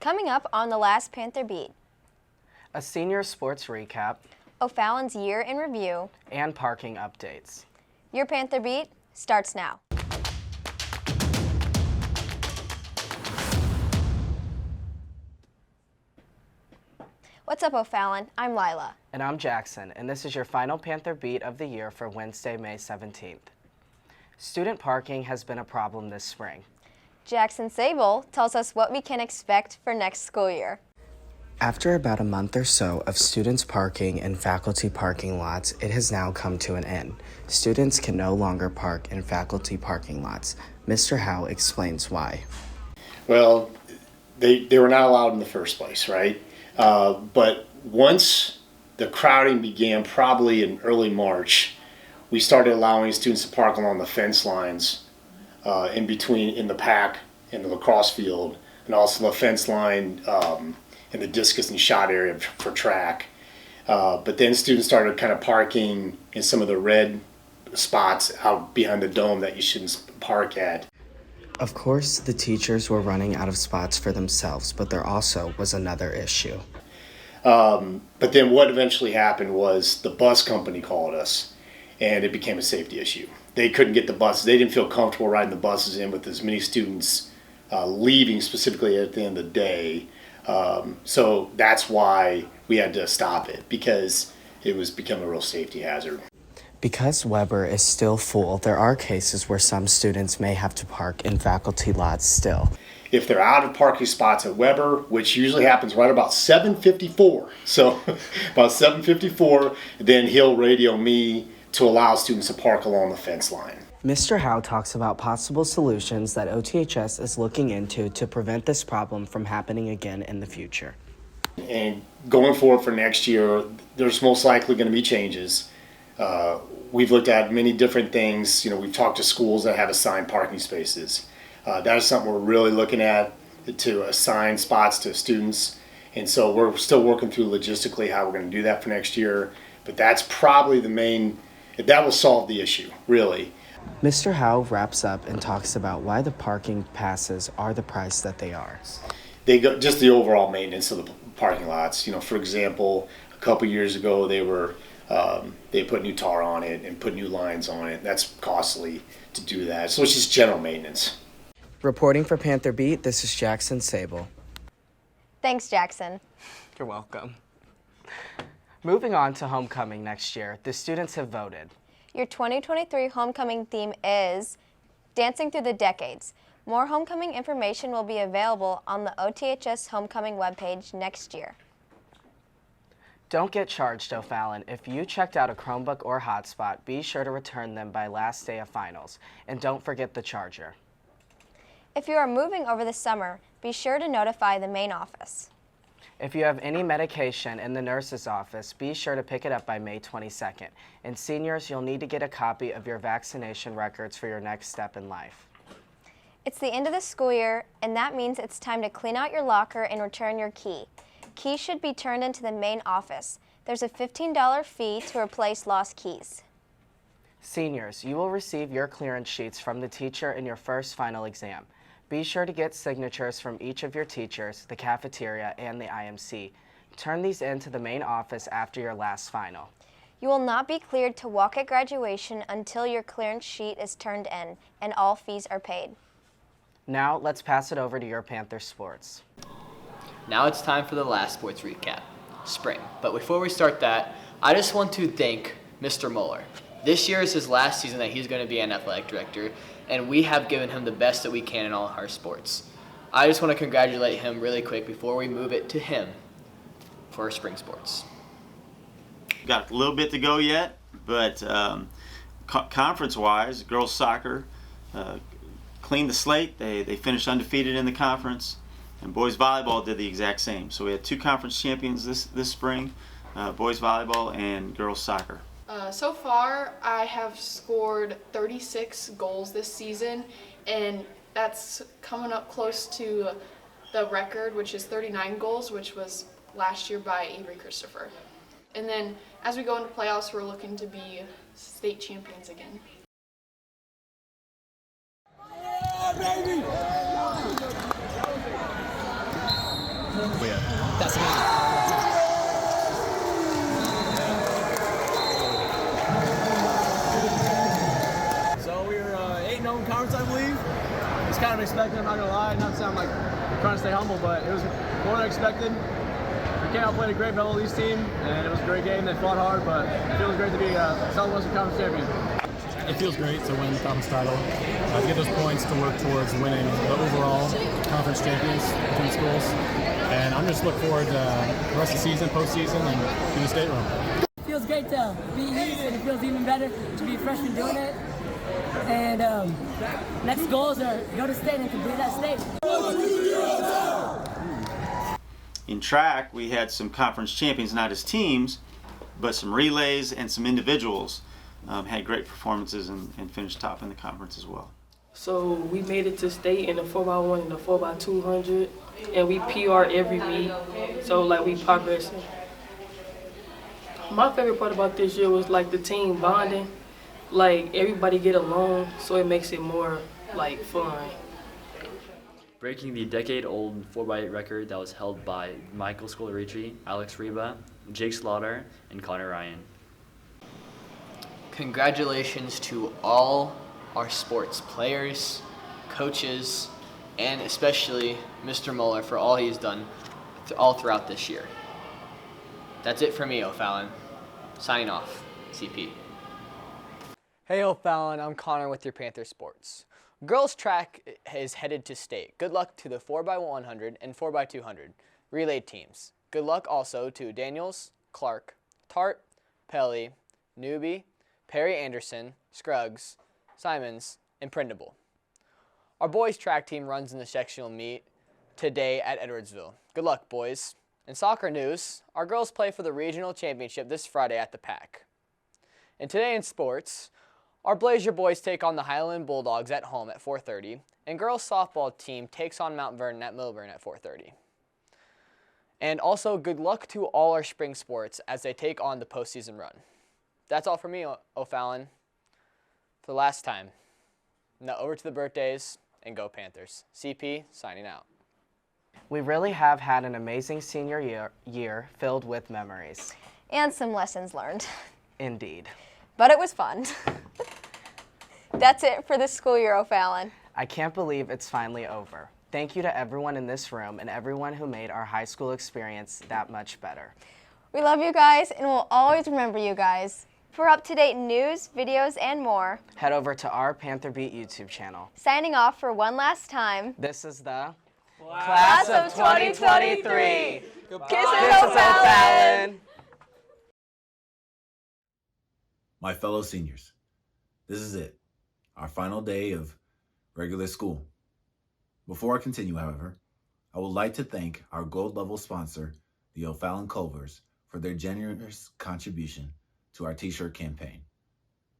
Coming up on the last Panther Beat, a senior sports recap, O'Fallon's year in review, and parking updates. Your Panther Beat starts now. What's up, O'Fallon? I'm Lila. And I'm Jackson, and this is your final Panther Beat of the year for Wednesday, May 17th. Student parking has been a problem this spring. Jackson Sable tells us what we can expect for next school year. After about a month or so of students parking in faculty parking lots, it has now come to an end. Students can no longer park in faculty parking lots. Mr. Howe explains why. Well, they were not allowed in the first place, right? But once the crowding began, probably in early March, we started allowing students to park along the fence lines in the pack, in the lacrosse field, and also the fence line in the discus and shot area for track. But then students started kind of parking in some of the red spots out behind the dome that you shouldn't park at. Of course, the teachers were running out of spots for themselves, but there also was another issue. But then what eventually happened was the bus company called us, and it became a safety issue. They couldn't get the buses. They didn't feel comfortable riding the buses in with as many students leaving specifically at the end of the day. So that's why we had to stop it, because it was becoming a real safety hazard. Because Weber is still full, there are cases where some students may have to park in faculty lots still. If they're out of parking spots at Weber, which usually happens right about 7:54, so about 7:54, then he'll radio me to allow students to park along the fence line. Mr. Howe talks about possible solutions that OTHS is looking into to prevent this problem from happening again in the future. And going forward for next year, there's most likely going to be changes. We've looked at many different things. We've talked to schools that have assigned parking spaces. That is something we're really looking at, to assign spots to students. And so we're still working through logistically how we're going to do that for next year. But that's probably that will solve the issue, really. Mr. Howe wraps up and talks about why the parking passes are the price that they are. They go just the overall maintenance of the parking lots. For example, a couple years ago they put new tar on it and put new lines on it. That's costly to do that. So it's just general maintenance. Reporting for Panther Beat, this is Jackson Sable. Thanks, Jackson. You're welcome. Moving on to homecoming next year, the students have voted. Your 2023 homecoming theme is Dancing Through the Decades. More homecoming information will be available on the OTHS homecoming webpage next year. Don't get charged, O'Fallon. If you checked out a Chromebook or hotspot, be sure to return them by last day of finals. And don't forget the charger. If you are moving over the summer, be sure to notify the main office. If you have any medication in the nurse's office, be sure to pick it up by May 22nd. And seniors, you'll need to get a copy of your vaccination records for your next step in life. It's the end of the school year, and that means it's time to clean out your locker and return your key. Keys should be turned into the main office. There's a $15 fee to replace lost keys. Seniors, you will receive your clearance sheets from the teacher in your first final exam. Be sure to get signatures from each of your teachers, the cafeteria, and the IMC. Turn these in to the main office after your last final. You will not be cleared to walk at graduation until your clearance sheet is turned in and all fees are paid. Now, let's pass it over to your Panther Sports. Now it's time for the last sports recap, spring. But before we start that, I just want to thank Mr. Mueller. This year is his last season that he's going to be an athletic director, and we have given him the best that we can in all our sports. I just want to congratulate him really quick before we move it to him for spring sports. Got a little bit to go yet, but conference-wise, girls soccer cleaned the slate. They finished undefeated in the conference, and boys volleyball did the exact same. So we had two conference champions this spring, boys volleyball and girls soccer. So far, I have scored 36 goals this season, and that's coming up close to the record, which is 39 goals, which was last year by Avery Christopher. And then as we go into playoffs, we're looking to be state champions again. Yeah, baby! That's amazing. So we were 8-0 in conference, I believe. It's kind of expected, I'm not going to lie. Not to sound like I'm trying to stay humble, but it was more than expected. We came out, played a great Belleville East team, and it was a great game. They fought hard, but it feels great to be a Southwestern Conference champion. It feels great to win the conference title, to get those points to work towards winning the overall conference champions between schools. And I'm just looking forward to the rest of the season, postseason, and in the state room. It feels great to be here, and it feels even better to be a freshman doing it. And next goals are go to state and complete that state. In track, we had some conference champions, not as teams, but some relays and some individuals had great performances and finished top in the conference as well. So we made it to state in the 4x1 and the 4x200, and we PR every meet. So like we progressing. My favorite part about this year was like the team bonding. Like everybody get along, so it makes it more like fun. Breaking the decade-old 4x8 record that was held by Michael Scolarici, Alex Reba, Jake Slaughter, and Connor Ryan. Congratulations to all our sports players, coaches, and especially Mr. Moeller for all he's done all throughout this year. That's it for me, O'Fallon. Signing off, CP. Hey O'Fallon, I'm Connor with your Panther Sports. Girls track is headed to state. Good luck to the 4x100 and 4x200 relay teams. Good luck also to Daniels, Clark, Tart, Pelly, Newby, Perry Anderson, Scruggs, Simons, and Prindable. Our boys track team runs in the sectional meet today at Edwardsville. Good luck, boys. In soccer news, our girls play for the regional championship this Friday at the PAC. And today in sports, our Blazer boys take on the Highland Bulldogs at home at 4:30, and girls softball team takes on Mount Vernon at Milburn at 4:30. And also, good luck to all our spring sports as they take on the postseason run. That's all for me, O'Fallon, for the last time. Now over to the birthdays, and go Panthers. CP, signing out. We really have had an amazing senior year filled with memories. And some lessons learned. Indeed. But it was fun. That's it for this school year, O'Fallon. I can't believe it's finally over. Thank you to everyone in this room and everyone who made our high school experience that much better. We love you guys, and we'll always remember you guys. For up-to-date news, videos, and more, head over to our Panther Beat YouTube channel. Signing off for one last time, this is the Class of 2023. Kisses, O'Fallon. My fellow seniors, this is it, our final day of regular school. Before I continue, however, I would like to thank our gold level sponsor, the O'Fallon Culvers, for their generous contribution to our t-shirt campaign.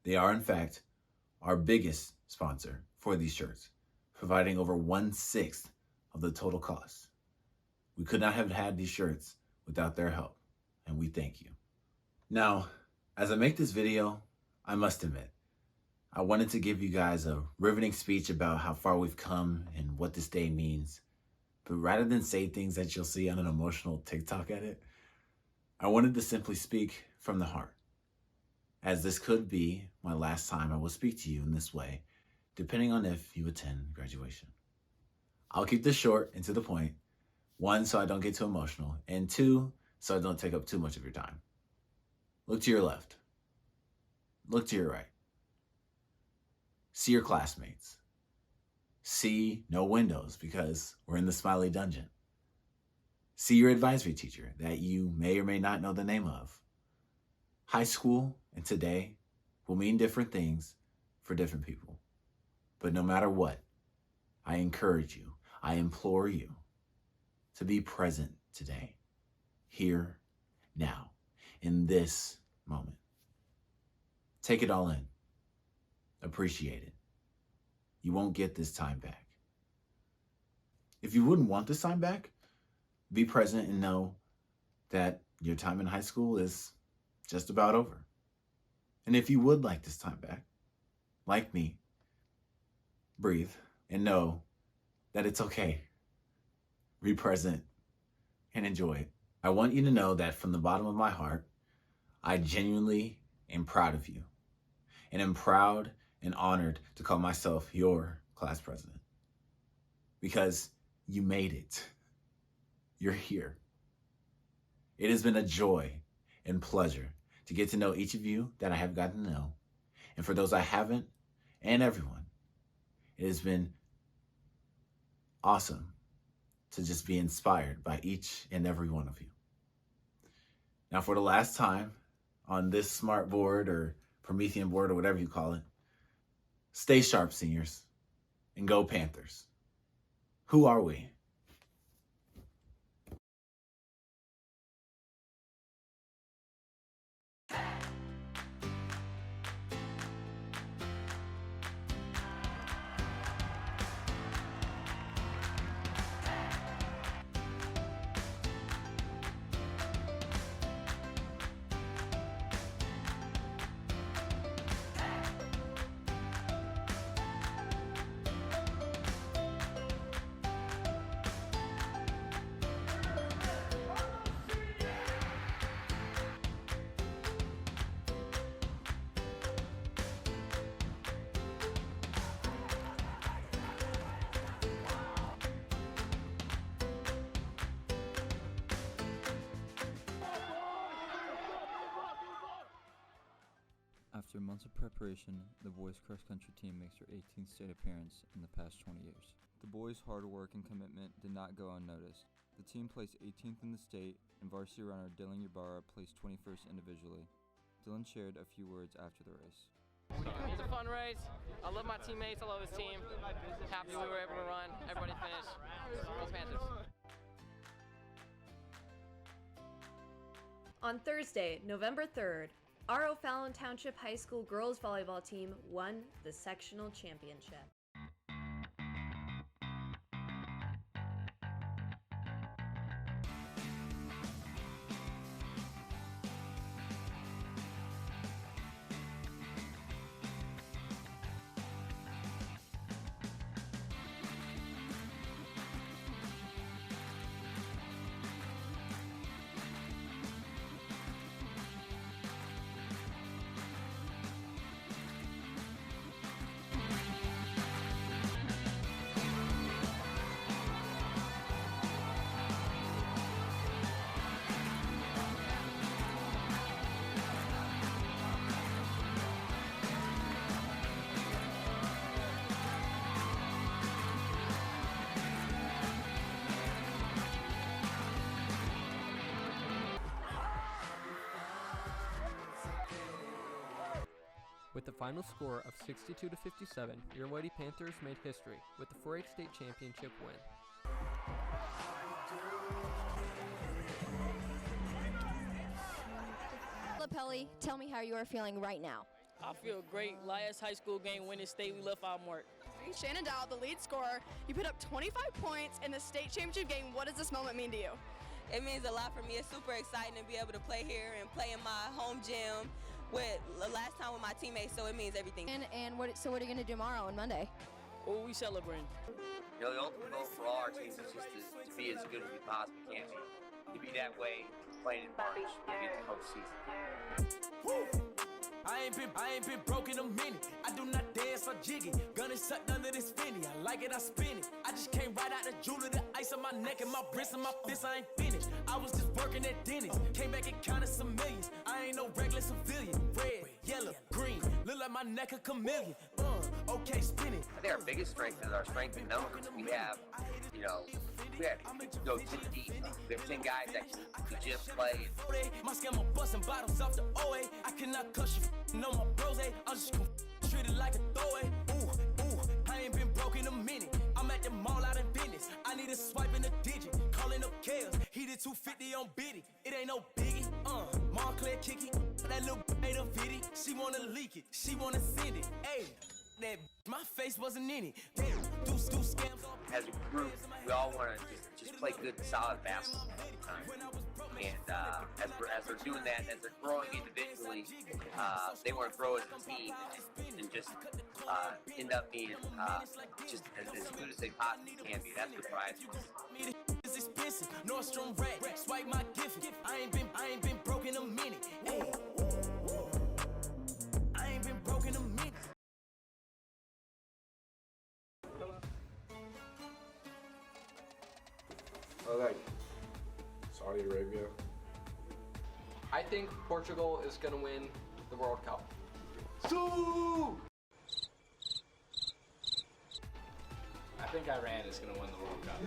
They are, in fact, our biggest sponsor for these shirts, providing over 1/6 of the total cost. We could not have had these shirts without their help, and we thank you. Now, as I make this video, I must admit, I wanted to give you guys a riveting speech about how far we've come and what this day means. But rather than say things that you'll see on an emotional TikTok edit, I wanted to simply speak from the heart, as this could be my last time I will speak to you in this way, depending on if you attend graduation. I'll keep this short and to the point, 1, so I don't get too emotional, and 2, so I don't take up too much of your time. Look to your left. Look to your right. See your classmates. See no windows because we're in the Smiley Dungeon. See your advisory teacher that you may or may not know the name of. High school and today will mean different things for different people. But no matter what, I encourage you, I implore you to be present today, here, now, in this moment. Take it all in. Appreciate it. You won't get this time back. If you wouldn't want this time back, be present and know that your time in high school is just about over. And if you would like this time back, like me, breathe and know that it's okay. Be present and enjoy it. I want you to know that from the bottom of my heart, I genuinely am proud of you, and am proud and honored to call myself your class president, because you made it. You're here. It has been a joy and pleasure to get to know each of you that I have gotten to know. And for those I haven't, and everyone, it has been awesome to just be inspired by each and every one of you. Now, for the last time on this smart board or Promethean board or whatever you call it, stay sharp, seniors, and go Panthers. Who are we? After months of preparation, the boys' cross-country team makes their 18th state appearance in the past 20 years. The boys' hard work and commitment did not go unnoticed. The team placed 18th in the state, and varsity runner Dylan Ybarra placed 21st individually. Dylan shared a few words after the race. It's a fun race. I love my teammates. I love his team. Happy we were able to run. Everybody finished. Go Panthers. On Thursday, November 3rd, our O'Fallon Township High School girls volleyball team won the sectional championship. With the final score of 62-57, your Lady Panthers made history with the 4-H state championship win. Lapelli, tell me how you are feeling right now. I feel great. Last high school game, winning state, we left our mark. Shannon Dow, the lead scorer. You put up 25 points in the state championship game. What does this moment mean to you? It means a lot for me. It's super exciting to be able to play here and play in my home gym with the last time with my teammates, so it means everything. So what are you going to do tomorrow and Monday? Oh, we celebrating. You know, the ultimate goal for all our teams is just to be as good as we possibly can be. To be that way, playing in March, to get the postseason. I ain't been broke in a minute. I do not dance or jiggy. Gun is sucked under this Fendi. I like it, I spin it. I just came right out the jeweler, the ice on my neck and my wrist and my fist. I ain't finished. I was just working at Denny's. Came back and counted some millions. I ain't no regular civilian. Red, yellow, green. Look like my neck a chameleon. Okay, spin it. I think our biggest strength is our strength in numbers. We have, we go 10 deep. We have 10 guys that can just play. My scammer busting bottles off the OA. I cannot cuss you, no my bros. I'm just gonna treat it like a throwaway. Ooh, I ain't been broke in a minute. I'm at the mall out in business. I need a swipe in a digit. Calling up Kales. He did 250 on Biddy. It ain't no biggie. Montclair kicky. That little ain't a viddy. She wanna leak it. She wanna send it. Hey. That my face wasn't in it. Damn, do scams. As a group, we all want to just play good and solid basketball. And as they're doing that, as they're growing individually, they want to grow as a team and just end up being just as good as they possibly can be. That's the prize. It's expensive. No Nordstrom rack, swipe my gift. I ain't been broke in a minute. Ay. I ain't been broke in a minute. Like Saudi Arabia. I think Portugal is going to win the World Cup. I think Iran is going to win the World Cup.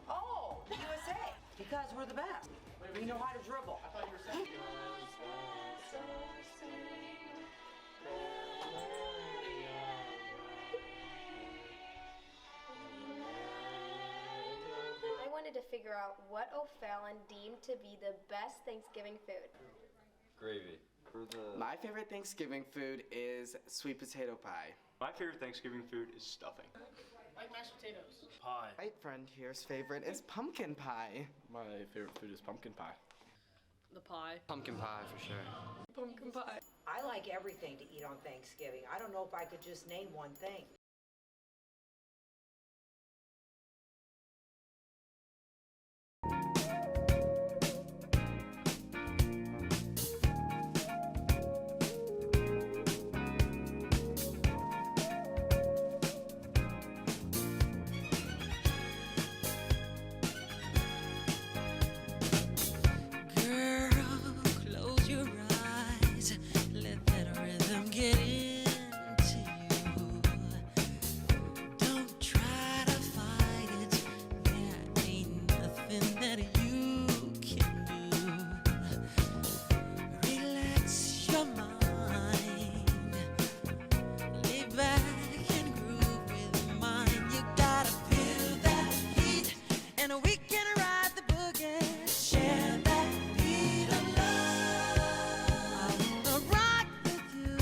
Oh, the USA, because we're the best. We know how to dribble. I thought you were saying. I wanted to figure out what O'Fallon deemed to be the best Thanksgiving food. Gravy. My favorite Thanksgiving food is sweet potato pie. My favorite Thanksgiving food is stuffing. Like mashed potatoes. Pie. My friend here's favorite is pumpkin pie. My favorite food is pumpkin pie. The pie. Pumpkin pie for sure. Pumpkin pie. I like everything to eat on Thanksgiving. I don't know if I could just name one thing. Close your eyes, let that rhythm get into you. Don't try to fight it, there ain't nothing that you can do. Relax your mind, lay back and groove with mine. You gotta feel that heat, and we can ride the boogie. Share that beat of love. I wanna rock with you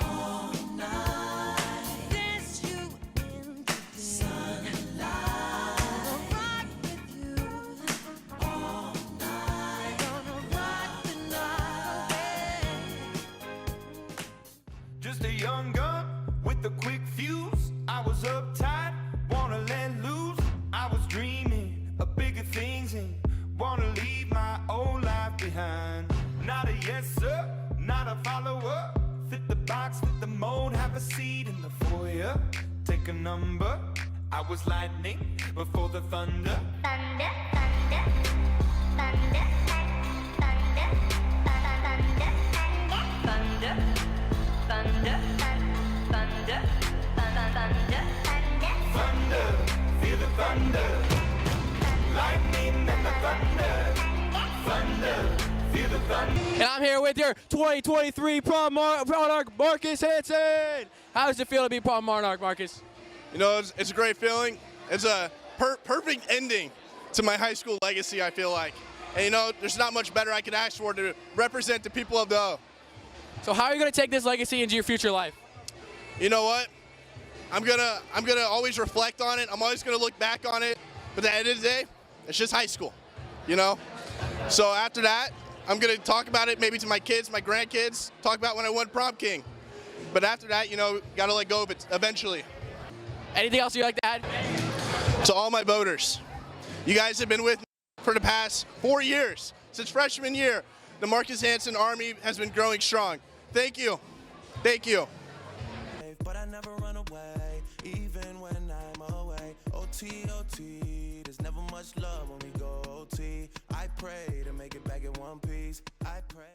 all night. Dance you into the sunlight. I wanna rock with you all night. Gonna rock the night away. Just a young gun with a quick fuse. I was uptight, wanna let loose. I was dreaming of bigger things and wanna leave my old life behind. Not a yes sir, not a follower. Fit the box, fit the mold, have a seat in the foyer. Take a number. I was lightning before the thunder. Thunder, thunder, thunder, thunder, thunder, thunder, thunder, thunder, thunder, thunder, feel the thunder, lightning and the thunder, thunder, feel the thunder. And I'm here with your 2023 Prom Monarch, Marcus Hanson. How does it feel to be Prom Monarch, Marcus? You know, it's a great feeling. It's a perfect ending to my high school legacy, I feel like. And you know, there's not much better I could ask for to represent the people of the O. So how are you going to take this legacy into your future life? You know what? I'm gonna always reflect on it. I'm always gonna look back on it. But at the end of the day, it's just high school, you know? So after that, I'm gonna talk about it maybe to my kids, my grandkids, talk about when I won Prom King. But after that, you know, gotta let go of it eventually. Anything else you'd like to add? To all my voters, you guys have been with me for the past 4 years. Since freshman year, the Marcus Hanson Army has been growing strong. Thank you. Thank you. But I never run away, even when I'm away. OT, OT, there's never much love when we go OT. I pray to make it back in one piece. I pray.